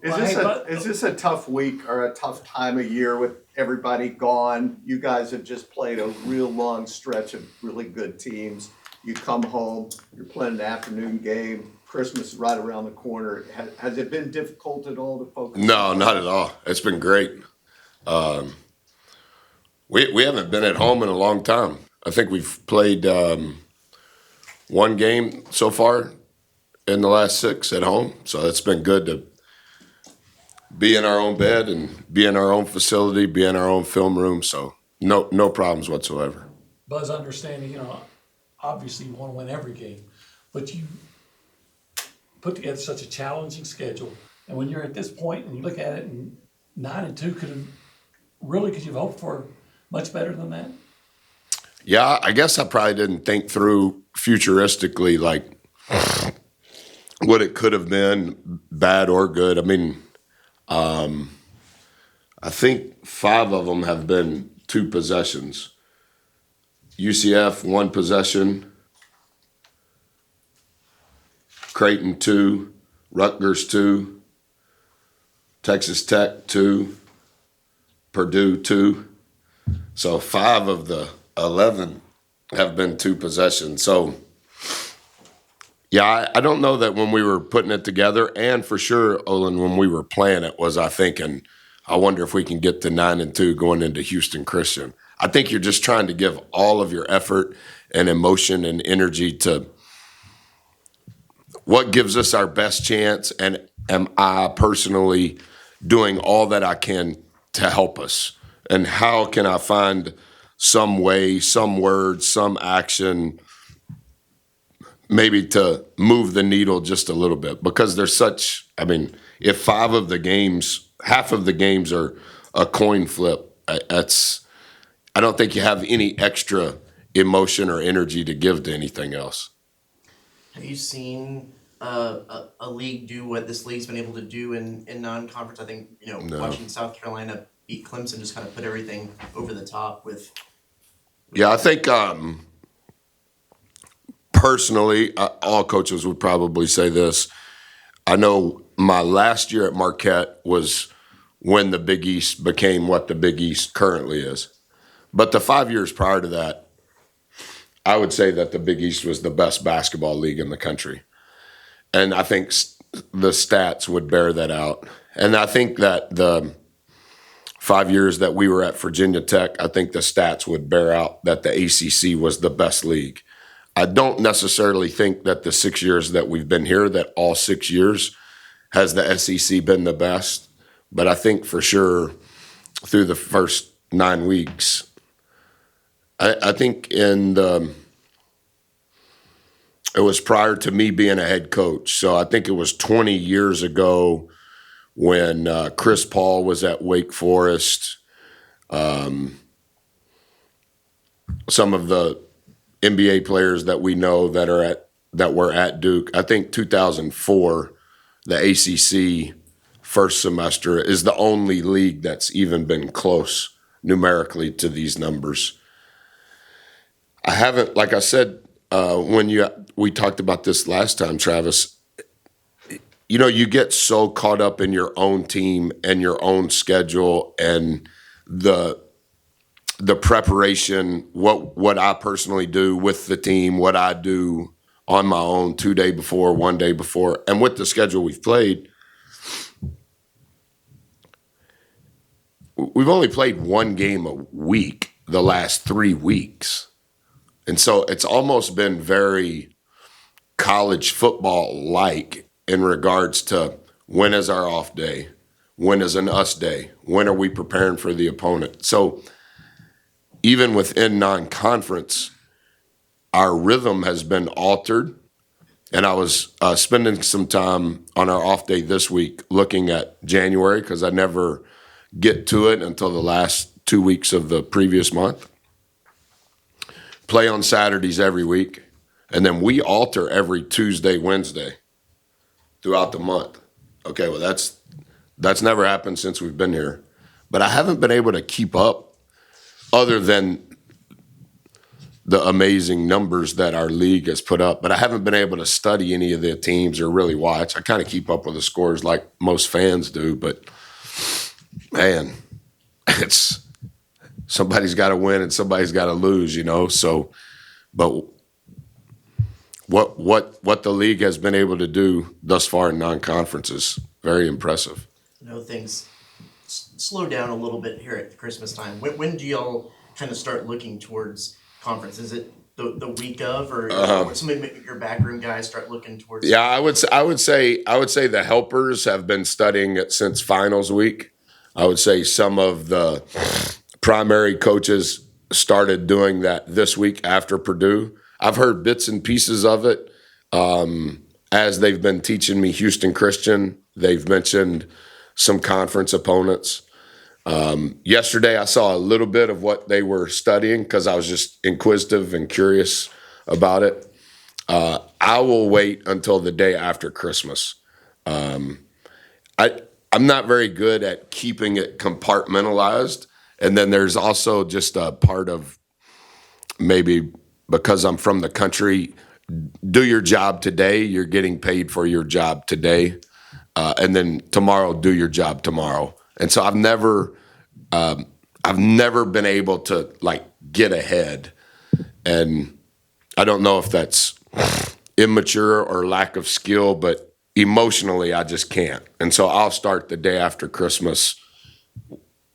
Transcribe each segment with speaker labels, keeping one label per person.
Speaker 1: Is this a tough week or a tough time of year with everybody gone? You guys have just played a real long stretch of really good teams. You come home, you're playing an afternoon game. Christmas is right around the corner. Has it been difficult at all to focus?
Speaker 2: No, not at all. It's been great. Um, we haven't been at home in a long time. I think we've played one game so far in the last six at home. So it's been good to be in our own bed and be in our own facility, be in our own film room. So no problems whatsoever.
Speaker 3: Buzz, understanding, obviously you want to win every game, but you put together such a challenging schedule. And when you're at this point and you look at it, and 9-2 could you hope for much better than that?
Speaker 2: Yeah, I guess I probably didn't think through futuristically like what it could have been, bad or good. I mean, I think 5 of them have been 2 possessions. UCF 1 possession, Creighton 2, Rutgers 2, Texas Tech 2, Purdue 2. So 5 of the 11 have been 2 possessions. So yeah, I don't know that when we were putting it together, and for sure, Olin, when we were playing it, was I thinking, I wonder if we can get to 9-2 going into Houston Christian. I think you're just trying to give all of your effort and emotion and energy to what gives us our best chance, and am I personally doing all that I can to help us? And how can I find some way, some word, some action, maybe to move the needle just a little bit? Because there's such, I mean, if 5 of the games, half of the games are a coin flip, I don't think you have any extra emotion or energy to give to anything else.
Speaker 4: Have you seen a league do what this league's been able to do in non-conference? I think,
Speaker 2: No.
Speaker 4: watching South Carolina beat Clemson just kind of put everything over the top with.
Speaker 2: Yeah, I think personally, all coaches would probably say this. I know my last year at Marquette was when the Big East became what the Big East currently is. But the 5 years prior to that, I would say that the Big East was the best basketball league in the country. And I think the stats would bear that out. And I think that the 5 years that we were at Virginia Tech, I think the stats would bear out that the ACC was the best league. I don't necessarily think that the 6 years that we've been here, that all 6 years has the SEC been the best. But I think for sure through the first 9 weeks, I think it was prior to me being a head coach. So I think it was 20 years ago when Chris Paul was at Wake Forest. Some of the NBA players that we know that were at Duke. I think 2004, the ACC first semester is the only league that's even been close numerically to these numbers. I haven't, like I said, we talked about this last time, Travis. You get so caught up in your own team and your own schedule and the preparation, what I personally do with the team, what I do on my own 2 days before, 1 day before, and with the schedule we've played, we've only played 1 game a week the last 3 weeks. And so it's almost been very college football-like in regards to when is our off day, when is an us day, when are we preparing for the opponent. So even within non-conference, our rhythm has been altered. And I was spending some time on our off day this week looking at January because I never get to it until the last 2 weeks of the previous month. Play on Saturdays every week, and then we alter every Tuesday, Wednesday throughout the month. Okay, well, that's never happened since we've been here. But I haven't been able to keep up other than the amazing numbers that our league has put up. But I haven't been able to study any of the teams or really watch. I kind of keep up with the scores like most fans do, but man, it's somebody's got to win and somebody's got to lose, So, but what the league has been able to do thus far in non-conferences, very impressive.
Speaker 4: I know things slow down a little bit here at Christmas time. When do y'all kind of start looking towards conference? Is it the week of, or some of your backroom guys start looking towards?
Speaker 2: Yeah, I would say the helpers have been studying it since finals week. I would say some of the primary coaches started doing that this week after Purdue. I've heard bits and pieces of it as they've been teaching me Houston Christian. They've mentioned some conference opponents. Yesterday, I saw a little bit of what they were studying because I was just inquisitive and curious about it. I will wait until the day after Christmas. I'm not very good at keeping it compartmentalized. And then there's also just a part of maybe because I'm from the country, do your job today. You're getting paid for your job today. And then tomorrow, do your job tomorrow. And so I've never been able to like get ahead. And I don't know if that's immature or lack of skill, but emotionally I just can't. And so I'll start the day after Christmas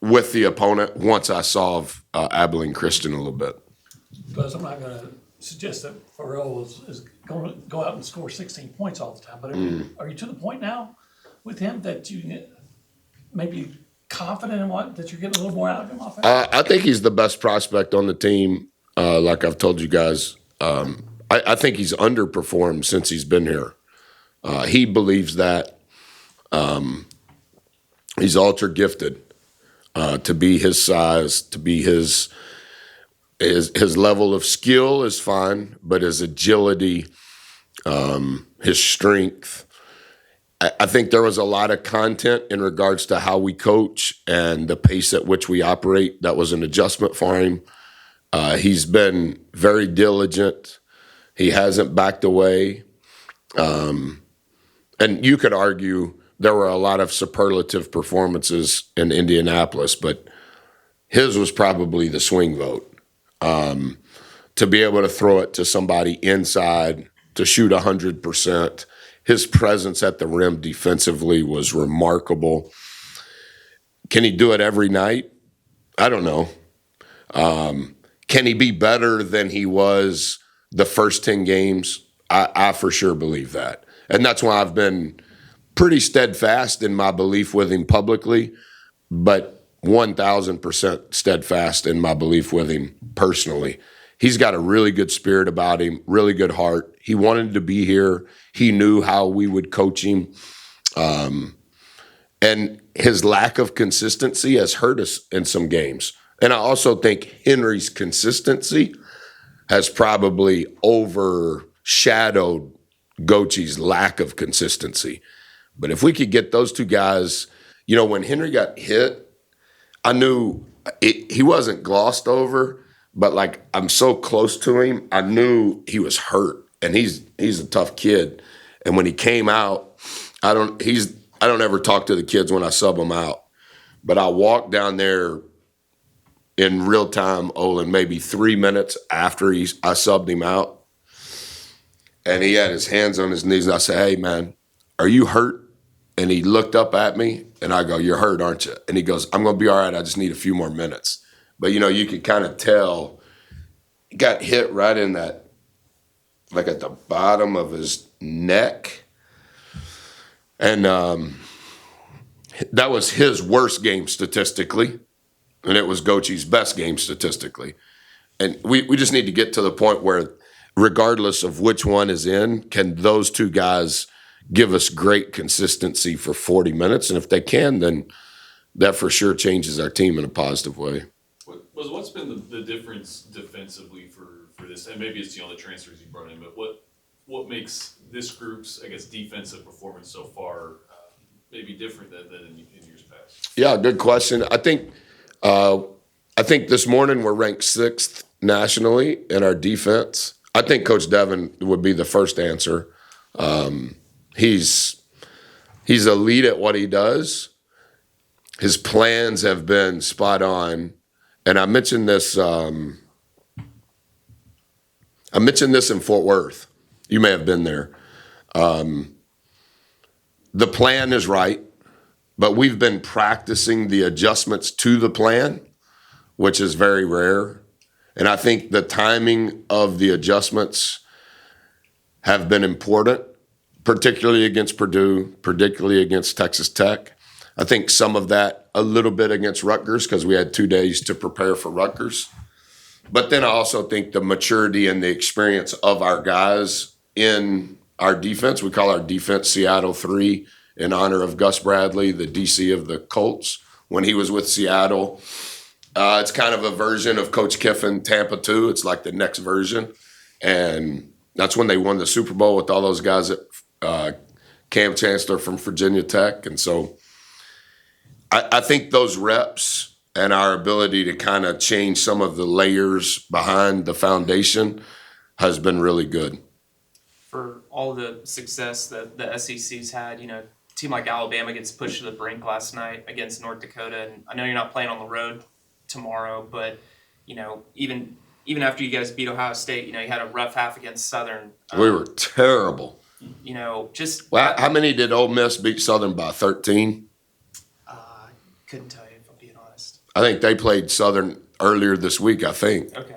Speaker 2: with the opponent once I solve Abilene Christian a little bit.
Speaker 3: Because I'm not going to suggest that Farrell is going to go out and score 16 points all the time. But are you to the point now with him that you maybe confident in that you're getting a little more out of him offensively?
Speaker 2: I think he's the best prospect on the team. Like I've told you guys, I think he's underperformed since he's been here. He believes that he's ultra gifted to be his size, to be his level of skill is fine, but his agility, his strength. I think there was a lot of content in regards to how we coach and the pace at which we operate. That was an adjustment for him. He's been very diligent. He hasn't backed away. And you could argue there were a lot of superlative performances in Indianapolis, but his was probably the swing vote. To be able to throw it to somebody inside, to shoot 100%. His presence at the rim defensively was remarkable. Can he do it every night? I don't know. Can he be better than he was the first 10 games? I for sure believe that. And that's why I've been pretty steadfast in my belief with him publicly, but 1,000% steadfast in my belief with him personally. He's got a really good spirit about him, really good heart. He wanted to be here. He knew how we would coach him. And his lack of consistency has hurt us in some games. And I also think Henry's consistency has probably overshadowed Gochi's lack of consistency. But if we could get those two guys, when Henry got hit, I knew he wasn't glossed over, but like I'm so close to him, I knew he was hurt, and he's a tough kid. And when he came out, I don't ever talk to the kids when I sub them out, but I walked down there in real time, Olin, maybe 3 minutes after I subbed him out, and he had his hands on his knees, and I said, "Hey man, are you hurt?" And he looked up at me, and I go, "You're hurt, aren't you?" And he goes, "I'm going to be all right. I just need a few more minutes." But, you could kind of tell he got hit right in that, like at the bottom of his neck. And that was his worst game statistically, and it was Gochi's best game statistically. And we just need to get to the point where, regardless of which one is in, can those two guys give us great consistency for 40 minutes? And if they can, then that for sure changes our team in a positive way.
Speaker 5: What's been the difference defensively for this? And maybe it's the transfers you brought in, but what makes this group's, I guess, defensive performance so far maybe different than in years past?
Speaker 2: Yeah, good question. I think this morning we're ranked 6th nationally in our defense. I think Coach Devin would be the first answer. He's elite at what he does. His plans have been spot on, and I mentioned this. I mentioned this in Fort Worth. You may have been there. The plan is right, but we've been practicing the adjustments to the plan, which is very rare. And I think the timing of the adjustments have been important, particularly against Purdue, particularly against Texas Tech. I think some of that a little bit against Rutgers because we had 2 days to prepare for Rutgers. But then I also think the maturity and the experience of our guys in our defense, we call our defense Seattle 3 in honor of Gus Bradley, the DC of the Colts, when he was with Seattle. It's kind of a version of Coach Kiffin, Tampa 2. It's like the next version. And that's when they won the Super Bowl with all those guys at Cam Chancellor from Virginia Tech. And so I think those reps and our ability to kind of change some of the layers behind the foundation has been really good.
Speaker 6: For all the success that the SEC's had, a team like Alabama gets pushed to the brink last night against North Dakota. And I know you're not playing on the road tomorrow, but, even after you guys beat Ohio State, you had a rough half against Southern.
Speaker 2: We were terrible.
Speaker 6: Well,
Speaker 2: How many did Ole Miss beat Southern by? 13?
Speaker 6: Couldn't tell you if I'm being honest.
Speaker 2: I think they played Southern earlier this week, I think.
Speaker 6: Okay.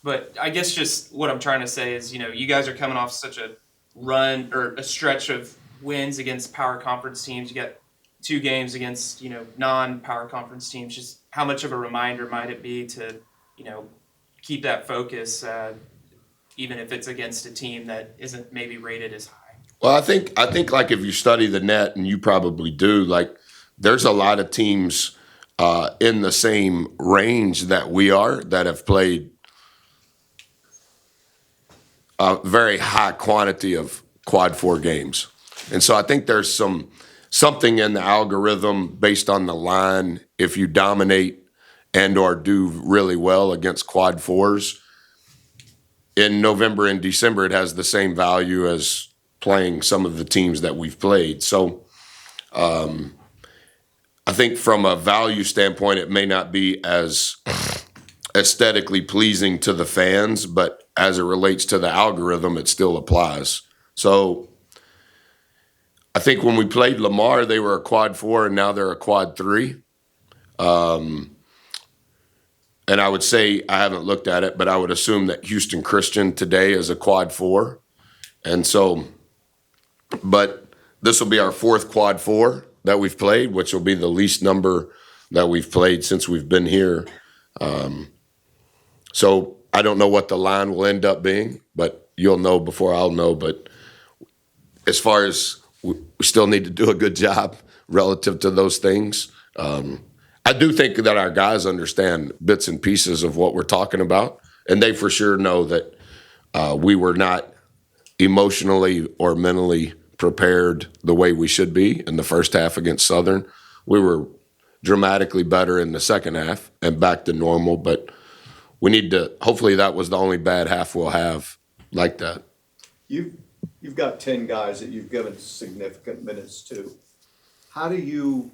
Speaker 6: But I guess just what I'm trying to say is, you guys are coming off such a run or a stretch of wins against power conference teams. You got 2 games against, non-power conference teams. Just how much of a reminder might it be to, keep that focus, even if it's against a team that isn't maybe rated as high?
Speaker 2: Well, I think like if you study the net, and you probably do, like there's a lot of teams in the same range that we are that have played a very high quantity of quad 4 games. And so I think there's something in the algorithm based on the line. If you dominate and or do really well against quad 4s, in November and December, it has the same value as playing some of the teams that we've played. So I think from a value standpoint, it may not be as aesthetically pleasing to the fans, but as it relates to the algorithm, it still applies. So I think when we played Lamar, they were a quad 4, and now they're a quad 3. And I would say, I haven't looked at it, but I would assume that Houston Christian today is a quad 4. And so, but this will be our 4th quad 4 that we've played, which will be the least number that we've played since we've been here. So I don't know what the line will end up being, but you'll know before I'll know. But as far as we still need to do a good job relative to those things, I do think that our guys understand bits and pieces of what we're talking about, and they for sure know that we were not emotionally or mentally prepared the way we should be in the first half against Southern. We were dramatically better in the second half and back to normal, but we need to, hopefully that was the only bad half we'll have like that.
Speaker 1: You've got 10 guys that you've given significant minutes to. How do you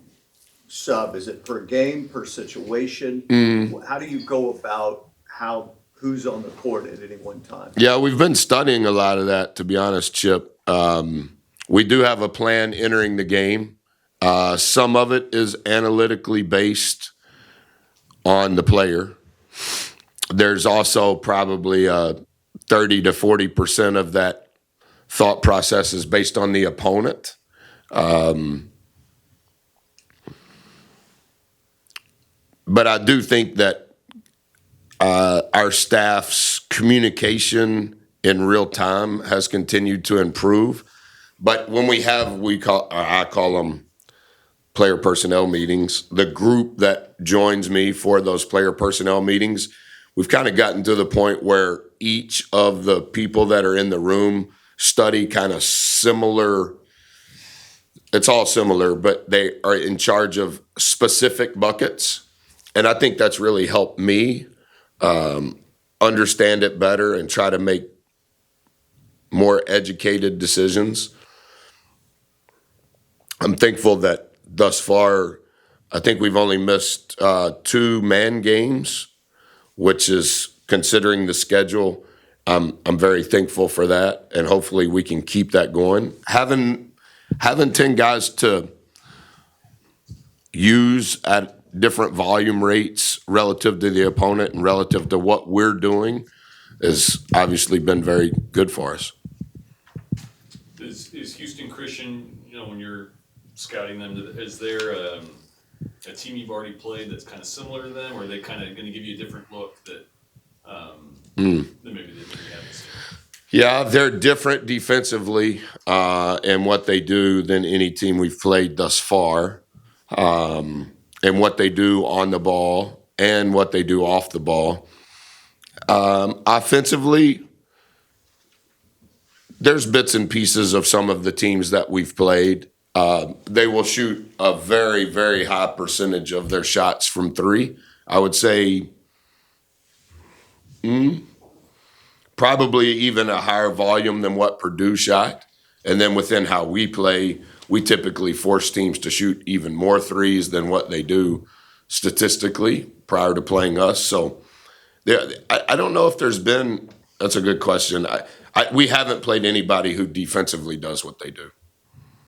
Speaker 1: sub? Is it per game, per situation? How do you go about who's on the court at any one time?
Speaker 2: Yeah, we've been studying a lot of that, to be honest, Chip. We do have a plan entering the game. Some of it is analytically based on the player. There's also probably 30 to 40% of that thought process is based on the opponent. But I do think that our staff's communication in real time has continued to improve. But when I call them player personnel meetings, the group that joins me for those player personnel meetings, we've kind of gotten to the point where each of the people that are in the room study kind of similar. It's all similar, but they are in charge of specific buckets. And I think that's really helped me understand it better and try to make more educated decisions. I'm thankful that thus far, I think we've only missed 2 man games, which is, considering the schedule, I'm very thankful for that, and hopefully we can keep that going. Having 10 guys to use at different volume rates relative to the opponent and relative to what we're doing has obviously been very good for us.
Speaker 5: Is Houston Christian, when you're scouting them, is there a team you've already played that's kind of similar to them, or are they kind of going to give you a different look that than maybe you haven't seen?
Speaker 2: Yeah, they're different defensively in what they do than any team we've played thus far, and what they do on the ball and what they do off the ball. Offensively, there's bits and pieces of some of the teams that we've played. They will shoot a very, very high percentage of their shots from 3. I would say probably even a higher volume than what Purdue shot. And then within how we play, we typically force teams to shoot even more 3s than what they do statistically prior to playing us. So I don't know if there's been – that's a good question. We haven't played anybody who defensively does what they do.